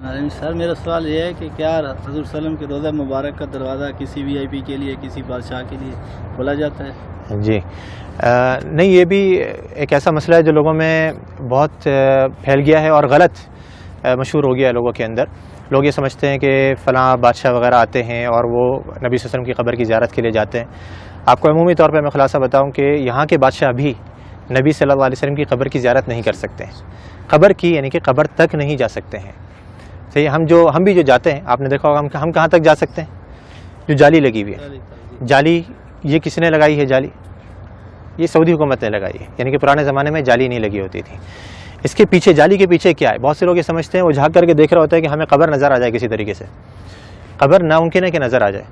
سر میرا سوال یہ ہے کہ کیا حضور وسلم کے روضہ مبارک کا دروازہ کسی وی آئی پی کے لیے، کسی بادشاہ کے لیے کھولا جاتا ہے؟ جی نہیں، یہ بھی ایک ایسا مسئلہ ہے جو لوگوں میں بہت پھیل گیا ہے اور غلط مشہور ہو گیا ہے لوگوں کے اندر۔ لوگ یہ سمجھتے ہیں کہ فلاں بادشاہ وغیرہ آتے ہیں اور وہ نبی صلی اللہ علیہ وسلم کی قبر کی زیارت کے لیے جاتے ہیں۔ آپ کو عمومی طور پہ میں خلاصہ بتاؤں کہ یہاں کے بادشاہ بھی نبی صلی اللہ علیہ وسلم کی قبر کی زیارت نہیں کر سکتے ہیں، قبر کی یعنی کہ قبر تک نہیں جا سکتے ہیں۔ صحیح، ہم بھی جو جاتے ہیں، آپ نے دیکھا ہوگا ہم کہاں تک جا سکتے ہیں؟ جو جالی لگی ہوئی ہے، جالی یہ کس نے لگائی ہے؟ جالی یہ سعودی حکومت نے لگائی ہے، یعنی کہ پرانے زمانے میں جالی نہیں لگی ہوتی تھی۔ اس کے پیچھے، جالی کے پیچھے کیا ہے؟ بہت سے لوگ یہ سمجھتے ہیں، وہ جھانک کر کے دیکھ رہا ہوتا ہے کہ ہمیں قبر نظر آ جائے کسی طریقے سے۔ قبر ناممکن ہے کہ نظر آ جائے،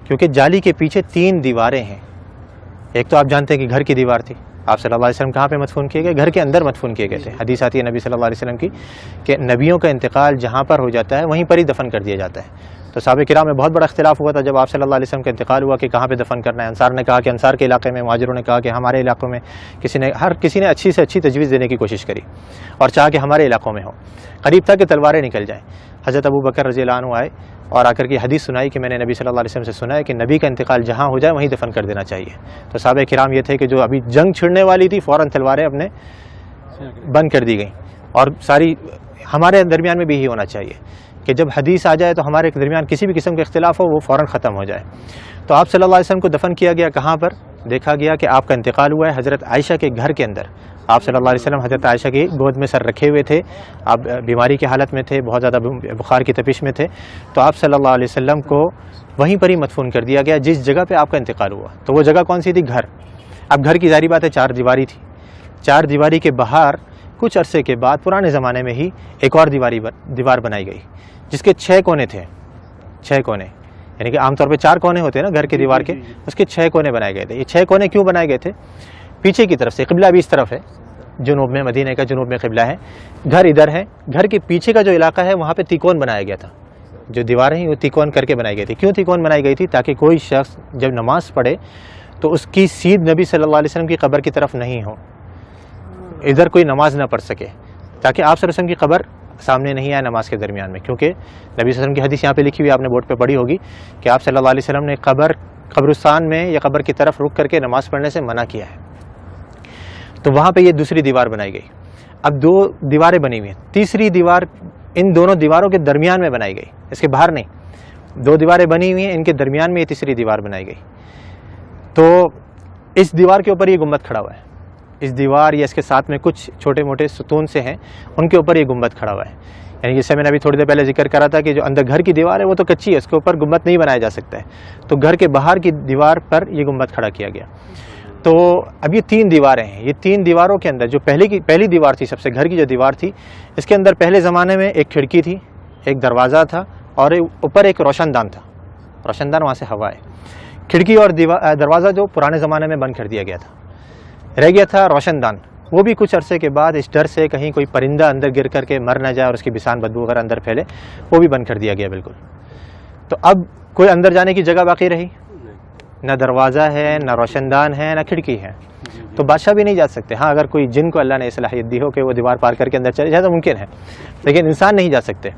کیونکہ جالی کے پیچھے 3 دیواریں ہیں۔ ایک تو آپ جانتے ہیں کہ گھر کی دیوار تھی، آپ صلی اللہ علیہ وسلم کہاں پہ مدفون کیے گئے؟ گھر کے اندر مدفون کیے گئے تھے۔ حدیث آتی ہے نبی صلی اللہ علیہ وسلم کی کہ نبیوں کا انتقال جہاں پر ہو جاتا ہے وہیں پر ہی دفن کر دیا جاتا ہے۔ تو صحابہ کرام میں بہت بڑا اختلاف ہوا تھا جب آپ صلی اللہ علیہ وسلم کا انتقال ہوا کہ کہاں پہ دفن کرنا ہے۔ انصار نے کہا کہ انصار کے علاقے میں، مہاجروں نے کہا کہ ہمارے علاقوں میں، ہر کسی نے اچھی سے اچھی تجویز دینے کی کوشش کری اور چاہا کہ ہمارے علاقوں میں ہو۔ قریب تھا کہ تلواریں نکل جائیں۔ حضرت ابو بکر رضی اللہ عنہ آئے اور آ کر کے حدیث سنائی کہ میں نے نبی صلی اللہ علیہ وسلم سے سنا ہے کہ نبی کا انتقال جہاں ہو جائے وہیں دفن کر دینا چاہیے۔ تو صحابہ کرام یہ تھے کہ جو ابھی جنگ چھڑنے والی تھی، فوراً تلواریں اپنے بند کر دی گئیں۔ اور ساری ہمارے درمیان میں بھی یہی ہونا چاہیے کہ جب حدیث آ جائے تو ہمارے درمیان کسی بھی قسم کا اختلاف ہو وہ فوراً ختم ہو جائے۔ تو آپ صلی اللہ علیہ وسلم کو دفن کیا گیا کہاں پر؟ دیکھا گیا کہ آپ کا انتقال ہوا ہے حضرت عائشہ کے گھر کے اندر۔ آپ صلی اللہ علیہ وسلم حضرت عائشہ کی گود میں سر رکھے ہوئے تھے، آپ بیماری کی حالت میں تھے، بہت زیادہ بخار کی تپش میں تھے، تو آپ صلی اللہ علیہ وسلم کو وہیں پر ہی مدفون کر دیا گیا جس جگہ پہ آپ کا انتقال ہوا۔ تو وہ جگہ کون سی تھی؟ گھر۔ اب گھر کی ظاہری بات ہے 4 دیواری تھی، 4 دیواری کے باہر کچھ عرصے کے بعد پرانے زمانے میں ہی ایک اور دیوار بنائی گئی جس کے 6 کونے تھے، 6 کونے، یعنی کہ عام طور پہ 4 کونے ہوتے ہیں نا گھر کے دیوار کے، اس کے 6 کونے بنائے گئے تھے۔ یہ 6 کونے کیوں بنائے گئے تھے؟ پیچھے کی طرف سے قبلہ بھی اس طرف ہے، جنوب میں، مدینہ کا جنوب میں قبلہ ہے، گھر ادھر ہے، گھر کے پیچھے کا جو علاقہ ہے وہاں پہ تیکون بنایا گیا تھا۔ جو دیواریں ہیں وہ تیکون کر کے بنائی گئی تھی۔ کیوں تیکون بنائی گئی تھی؟ تاکہ کوئی شخص جب نماز پڑھے تو اس کی سیدھ نبی صلی اللہ علیہ وسلم کی قبر کی طرف نہیں ہو، ادھر کوئی نماز نہ پڑھ سکے، تاکہ آپ صلی اللہ علیہ وسلم کی قبر سامنے نہیں آئے نماز کے درمیان میں۔ کیونکہ نبی صلی اللہ علیہ وسلم کی حدیث یہاں پہ لکھی ہوئی، آپ نے بورڈ پہ پڑھی ہوگی کہ آپ صلی اللہ علیہ وسلم نے قبرستان میں یا قبر کی طرف رک کر کے نماز پڑھنے سے منع کیا ہے۔ تو وہاں پہ یہ دوسری دیوار بنائی گئی۔ اب 2 دیواریں بنی ہوئی ہیں، تیسری دیوار ان دونوں دیواروں کے درمیان میں بنائی گئی، اس کے باہر نہیں۔ 2 دیواریں بنی ہوئی ہیں، ان کے درمیان میں یہ تیسری دیوار بنائی گئی۔ تو اس دیوار کے اوپر یہ گنبد کھڑا ہوا ہے، اس دیوار یا اس کے ساتھ میں کچھ چھوٹے موٹے ستون سے ہیں، ان کے اوپر یہ گنبد کھڑا ہوا ہے۔ یعنی جیسے میں نے ابھی تھوڑی دیر پہلے ذکر کرا تھا کہ جو اندر گھر کی دیوار ہے وہ تو کچی ہے، اس کے اوپر گنبد نہیں بنایا جا سکتا ہے، تو گھر کے باہر کی دیوار پر یہ گنبد کھڑا کیا گیا۔ تو اب یہ 3 دیواریں ہیں، یہ 3 دیواروں کے اندر جو پہلی دیوار تھی، سب سے گھر کی جو دیوار تھی، اس کے اندر پہلے زمانے میں ایک کھڑکی تھی، ایک دروازہ تھا اور اوپر ایک روشن دان تھا۔ روشن دان وہاں سے ہوا ہے۔ کھڑکی اور دروازہ جو پرانے زمانے میں بند کر دیا گیا تھا، رہ گیا تھا روشن دان۔ وہ بھی کچھ عرصے کے بعد اس ڈر سے کہیں کوئی پرندہ اندر گر کر کے مر نہ جائے اور اس کی بسان بدبو وغیرہ اندر پھیلے، وہ بھی بند کر دیا گیا بالکل۔ تو اب کوئی اندر جانے کی جگہ باقی رہی؟ نہ دروازہ ہے، نہ روشن دان ہے، نہ کھڑکی ہے، تو بادشاہ بھی نہیں جا سکتے۔ ہاں اگر کوئی جن کو اللہ نے صلاحیت دی ہو کہ وہ دیوار پار کر کے اندر چلے جائے تو ممکن ہے، لیکن انسان نہیں جا سکتے۔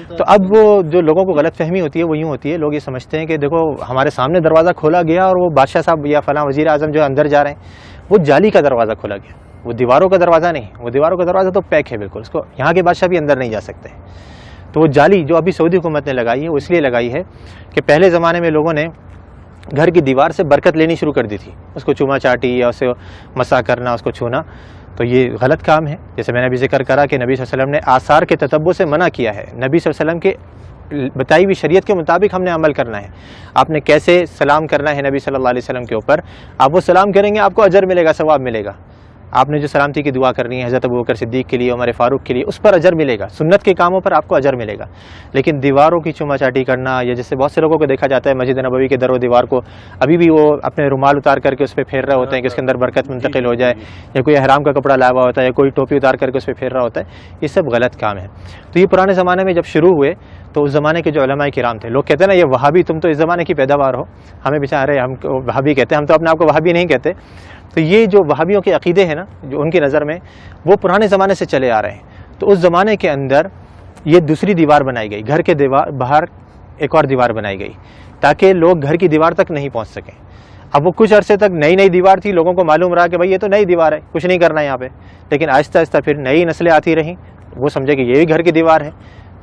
تو اب وہ جو لوگوں کو غلط فہمی ہوتی ہے وہ یوں ہوتی ہے، لوگ یہ سمجھتے ہیں کہ دیکھو ہمارے سامنے دروازہ کھولا گیا اور وہ بادشاہ صاحب یا فلاں وزیر اعظم جو اندر جا رہے ہیں، وہ جالی کا دروازہ کھولا گیا، وہ دیواروں کا دروازہ نہیں، وہ دیواروں کا دروازہ تو پیک ہے بالکل، اس کو یہاں کے بادشاہ بھی اندر نہیں جا سکتے۔ تو وہ جالی جو ابھی سعودی حکومت نے لگائی ہے وہ اس لیے لگائی ہے کہ پہلے زمانے میں لوگوں نے گھر کی دیوار سے برکت لینی شروع کر دی تھی، اس کو چوما چاٹی یا اسے مسا کرنا، اس کو چھونا، تو یہ غلط کام ہے۔ جیسے میں نے ابھی ذکر کرا کہ نبی صلی اللہ علیہ وسلم نے آثار کے تتبع سے منع کیا ہے، نبی صلی اللہ علیہ وسلم کے بتائی ہوئی شریعت کے مطابق ہم نے عمل کرنا ہے۔ آپ نے کیسے سلام کرنا ہے نبی صلی اللہ علیہ وسلم کے اوپر، آپ وہ سلام کریں گے آپ کو اجر ملے گا، ثواب ملے گا۔ آپ نے جو سلامتی کی دعا کرنی ہے حضرت ابوبکر صدیق کے لیے، عمر فاروق کے لیے، اس پر اجر ملے گا، سنت کے کاموں پر آپ کو اجر ملے گا۔ لیکن دیواروں کی چوما چاٹی کرنا، یا جیسے بہت سے لوگوں کو دیکھا جاتا ہے مسجد نبوی کے در و دیوار کو ابھی بھی وہ اپنے رومال اتار کر کے اس پہ پھیر رہے ہوتے ہیں کہ اس کے اندر برکت منتقل ہو جائے، یا کوئی احرام کا کپڑا لایا ہوا ہوتا ہے یا کوئی ٹوپی اتار کر کے اس پہ پھیر رہا ہوتا ہے، یہ سب غلط کام ہے۔ تو یہ پرانے زمانے میں جب شروع ہوئے تو اس زمانے کے جو علماء کرام تھے، لوگ کہتے ہیں نا یہ وہابی، تم تو اس زمانے کی پیداوار ہو، ہمیں بیچارے ہم وہابی کہتے ہیں، ہم تو اپنے آپ کو وہابی نہیں کہتے۔ تو یہ جو وہابیوں کے عقیدے ہیں نا، جو ان کی نظر میں وہ پرانے زمانے سے چلے آ رہے ہیں، تو اس زمانے کے اندر یہ دوسری دیوار بنائی گئی، گھر کے باہر ایک اور دیوار بنائی گئی تاکہ لوگ گھر کی دیوار تک نہیں پہنچ سکیں۔ اب وہ کچھ عرصے تک نئی دیوار تھی، لوگوں کو معلوم رہا کہ بھائی یہ تو نئی دیوار ہے، کچھ نہیں کرنا یہاں پہ، لیکن آہستہ آہستہ پھر نئی نسلیں آتی رہیں، وہ سمجھے کہ یہ بھی گھر کی دیوار ہے،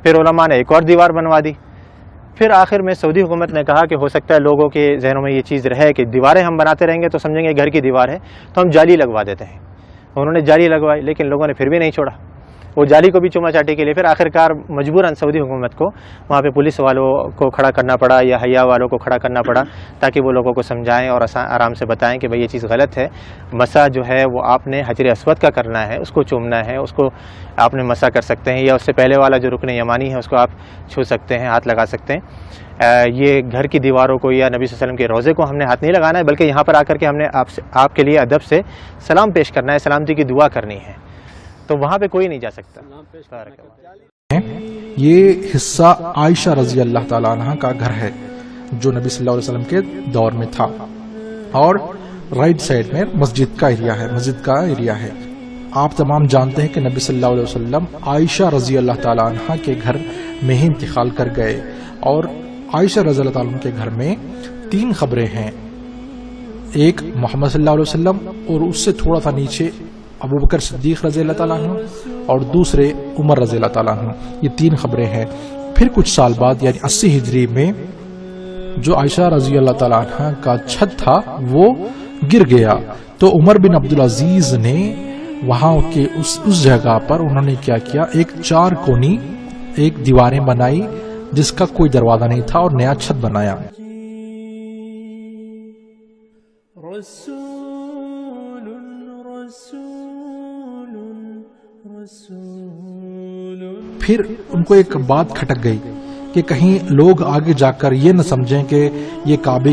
پھر علماء نے ایک اور دیوار بنوا دی۔ پھر آخر میں سعودی حکومت نے کہا کہ ہو سکتا ہے لوگوں کے ذہنوں میں یہ چیز رہے کہ دیواریں ہم بناتے رہیں گے تو سمجھیں گے گھر کی دیوار ہے، تو ہم جالی لگوا دیتے ہیں۔ انہوں نے جالی لگوائی، لیکن لوگوں نے پھر بھی نہیں چھوڑا، وہ جالی کو بھی چوما چاٹی کے لیے پھر آخرکار مجبوراً سعودی حکومت کو وہاں پہ پولیس والوں کو کھڑا کرنا پڑا یا حیا والوں کو کھڑا کرنا پڑا تاکہ وہ لوگوں کو سمجھائیں اور آرام سے بتائیں کہ بھئی یہ چیز غلط ہے، مسح جو ہے وہ آپ نے حجر اسود کا کرنا ہے، اس کو چومنا ہے، اس کو آپ نے مسح کر سکتے ہیں، یا اس سے پہلے والا جو رکن یمانی ہے اس کو آپ چھو سکتے ہیں، ہاتھ لگا سکتے ہیں۔ یہ گھر کی دیواروں کو یا نبی صلی اللہ علیہ وسلم کے روضے کو ہم نے ہاتھ نہیں لگانا ہے، بلکہ یہاں پر آ کر کے ہم نے آپ کے لیے ادب سے سلام پیش کرنا ہے، سلامتی کی دعا کرنی ہے، تو وہاں پہ کوئی نہیں جا سکتا۔ یہ حصہ عائشہ رضی اللہ تعالیٰ عنہ کا گھر ہے جو نبی صلی اللہ علیہ وسلم کے دور میں تھا، اور رائٹ سائڈ میں مسجد کا ایریا ہے۔ آپ تمام جانتے ہیں کہ نبی صلی اللہ علیہ وسلم عائشہ رضی اللہ تعالیٰ عنہ کے گھر میں ہی انتقال کر گئے، اور عائشہ رضی اللہ تعالیٰ عنہ کے گھر میں 3 قبریں ہیں، ایک محمد صلی اللہ علیہ وسلم، اور اس سے تھوڑا سا نیچے ابو بکر صدیق رضی اللہ تعالیٰ عنہ، اور دوسرے عمر رضی اللہ تعالیٰ عنہ۔ یہ 3 قبریں ہیں۔ پھر کچھ سال بعد یعنی 80 ہجری میں جو عائشہ رضی اللہ تعالیٰ عنہ کا چھت تھا وہ گر گیا، تو عمر بن عبدالعزیز نے وہاں کے اس جگہ پر انہوں نے کیا کیا، ایک 4 کونی ایک دیواریں بنائی جس کا کوئی دروازہ نہیں تھا، اور نیا چھت بنایا۔ پھر ان کو ایک بات کھٹک گئی کہ کہیں لوگ آگے جا کر یہ نہ سمجھیں کہ یہ کعبے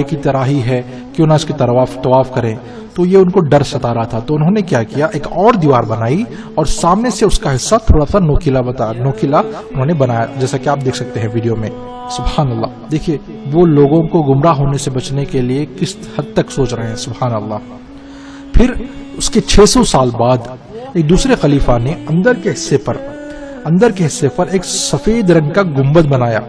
کی طرح ہی ہے، کیوں نہ اس کی طواف کریں، تو یہ ان کو ڈر ستا رہا تھا۔ تو انہوں نے کیا کیا، ایک اور دیوار بنائی اور سامنے سے اس کا حصہ تھوڑا سا نوکیلا انہوں نے بنایا، جیسا کہ آپ دیکھ سکتے ہیں ویڈیو میں۔ سبحان اللہ، دیکھیے وہ لوگوں کو گمراہ ہونے سے بچنے کے لیے کس حد تک سوچ رہے ہیں، سبحان اللہ۔ پھر اس کے 600 سال بعد ایک دوسرے خلیفہ نے اندر کے حصے پر ایک سفید رنگ کا گنبد بنایا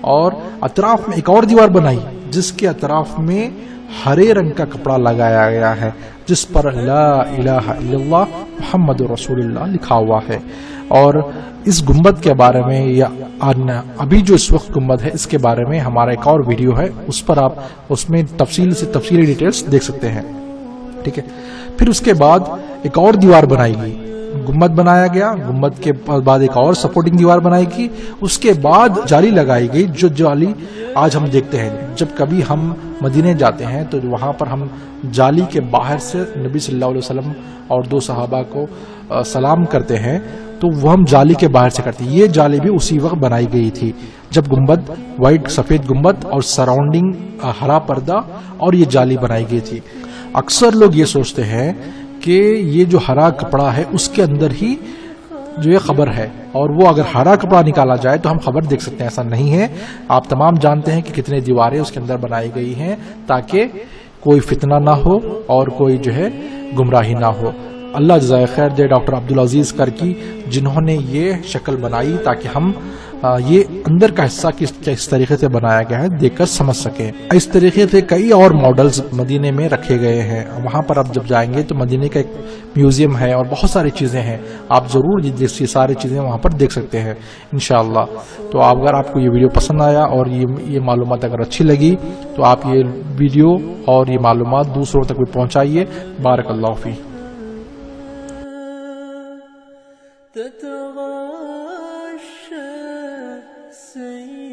اور اطراف میں ایک اور دیوار بنائی جس کے اطراف میں ہرے رنگ کا کپڑا لگایا گیا ہے جس پر لا الہ الا اللہ محمد رسول اللہ لکھا ہوا ہے۔ اور اس گنبد کے بارے میں یا ابھی جو اس وقت گنبد ہے اس کے بارے میں ہمارا ایک اور ویڈیو ہے، اس پر آپ اس میں تفصیلی ڈیٹیلز دیکھ سکتے ہیں، ٹھیک ہے۔ پھر اس کے بعد ایک اور دیوار بنائی گئی، گنبد بنایا گیا، گنبد کے بعد ایک اور سپورٹنگ دیوار بنائی گئی، اس کے بعد جالی لگائی گئی، جو جالی آج ہم دیکھتے ہیں۔ جب کبھی ہم مدینے جاتے ہیں تو وہاں پر ہم جالی کے باہر سے نبی صلی اللہ علیہ وسلم اور 2 صحابہ کو سلام کرتے ہیں، تو وہ ہم جالی کے باہر سے کرتے ہیں۔ یہ جالی بھی اسی وقت بنائی گئی تھی جب گنبد وائٹ سفید گنبد اور سراؤنڈنگ ہرا پردہ اور یہ جالی بنائی گئی تھی۔ اکثر لوگ یہ سوچتے ہیں کہ یہ جو ہرا کپڑا ہے اس کے اندر ہی جو یہ خبر ہے، اور وہ اگر ہرا کپڑا نکالا جائے تو ہم خبر دیکھ سکتے ہیں، ایسا نہیں ہے۔ آپ تمام جانتے ہیں کہ کتنے دیواریں اس کے اندر بنائی گئی ہیں تاکہ کوئی فتنہ نہ ہو اور کوئی جو ہے گمراہی نہ ہو۔ اللہ جزائے خیر دے ڈاکٹر عبدالعزیز کرکی جنہوں نے یہ شکل بنائی تاکہ ہم یہ اندر کا حصہ کس طریقے سے بنایا گیا ہے دیکھ کر سمجھ سکیں۔ اس طریقے سے کئی اور ماڈلز مدینے میں رکھے گئے ہیں، وہاں پر آپ جب جائیں گے تو مدینے کا ایک میوزیم ہے اور بہت ساری چیزیں ہیں، آپ ضرور یہ ساری چیزیں وہاں پر دیکھ سکتے ہیں انشاءاللہ۔ تو اگر آپ کو یہ ویڈیو پسند آیا اور یہ معلومات اگر اچھی لگی تو آپ یہ ویڈیو اور یہ معلومات دوسروں تک بھی پہنچائیے۔ بارک اللہ فیک۔ تتغاشى سيد